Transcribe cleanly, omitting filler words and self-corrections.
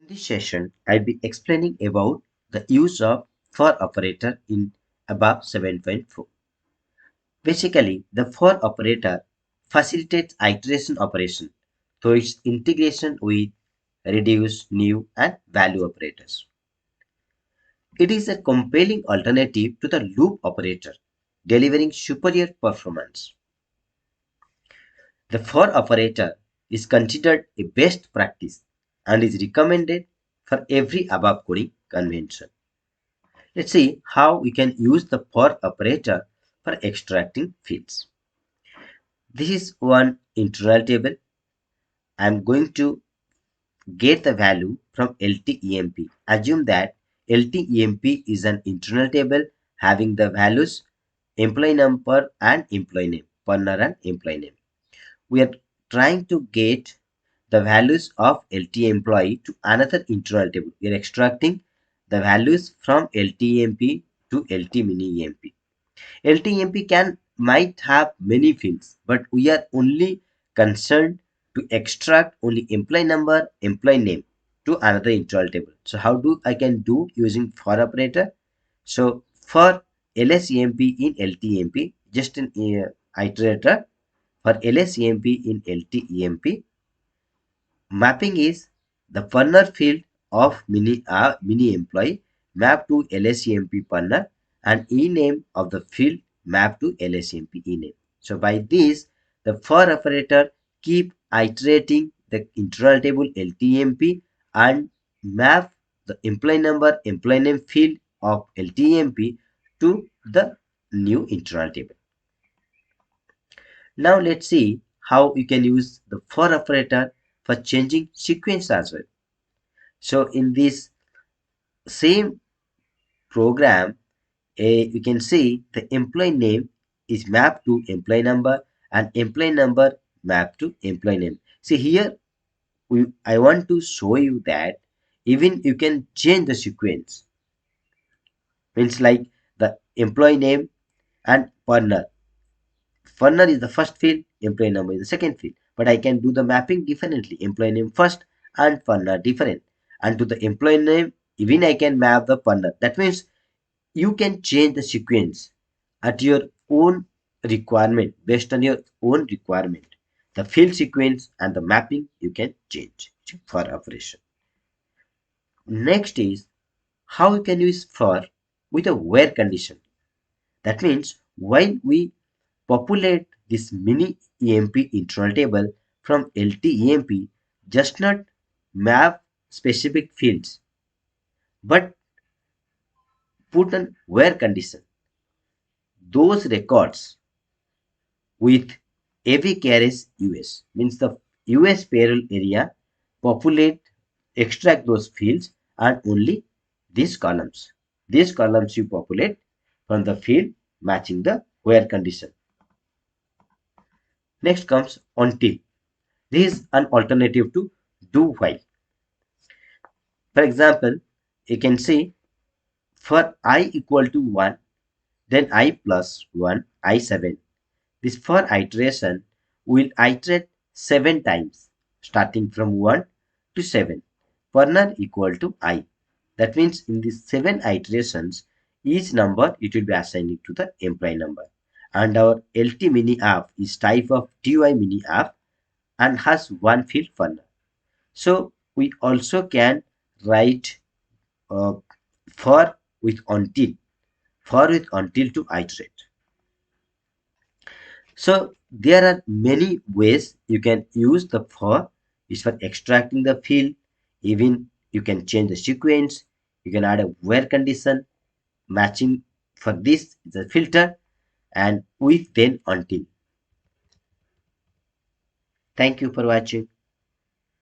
In this session, I'll be explaining about the use of for operator in ABAP 7.4. Basically, the for operator facilitates iteration operation through its integration with reduce, new, and value operators. It is a compelling alternative to the loop operator, delivering superior performance. The for operator is considered a best practice and is recommended for every ABAP coding convention. Let's see how we can use the for operator for extracting fields. This is one internal table. I'm going to get the value from LTEMP. Assume that LTEMP is an internal table having the values employee number and employee name, partner and employee name. We are trying to get the values of LT employee to another internal table. We are extracting the values from LTEMP to LT mini EMP. LTMP can might have many fields, but we are only concerned to extract only employee number, employee name to another internal table. So how do I can do using for operator? So for LSEMP in LTEMP, just an iterator for LSEMP in LTEMP, mapping is the partner field of mini employee map to LSEMP partner and e-name of the field map to LSEMP e-name. So by this, the for operator keep iterating the internal table LTMP and map the employee number, employee name field of LTMP to the new internal table. Now let's see how you can use the for operator for changing sequence as well. So in this same program, you can see the employee name is mapped to employee number and employee number mapped to employee name. See here, I want to show you that even you can change the sequence. Means like the employee name and partner. Partner is the first field, employee number is the second field. But I can do the mapping differently. Employee name first and partner different. And to the employee name, even I can map the partner. That means you can change the sequence at your own requirement, based on your own requirement. The field sequence and the mapping you can change for operation. Next is how you can use for with a where condition. That means while we populate this mini EMP internal table from LTEMP, just not map specific fields, but put an where condition. Those records with AV carries US means the US payroll area populate, extract those fields and only these columns. These columns you populate from the field matching the where condition. Next comes until. This is an alternative to do while. For example, you can say for I equal to 1, then I plus 1, I7. This for iteration will iterate 7 times, starting from 1 to 7. Partner equal to I. That means in these 7 iterations, each number it will be assigned to the employee number. And our LT mini app is type of TY mini app and has one field partner. So we also can write uh, for with until to iterate. So there are many ways you can use the for. Is for extracting the field. Even you can change the sequence. You can add a where condition matching for this is a filter and with then until. Thank you for watching.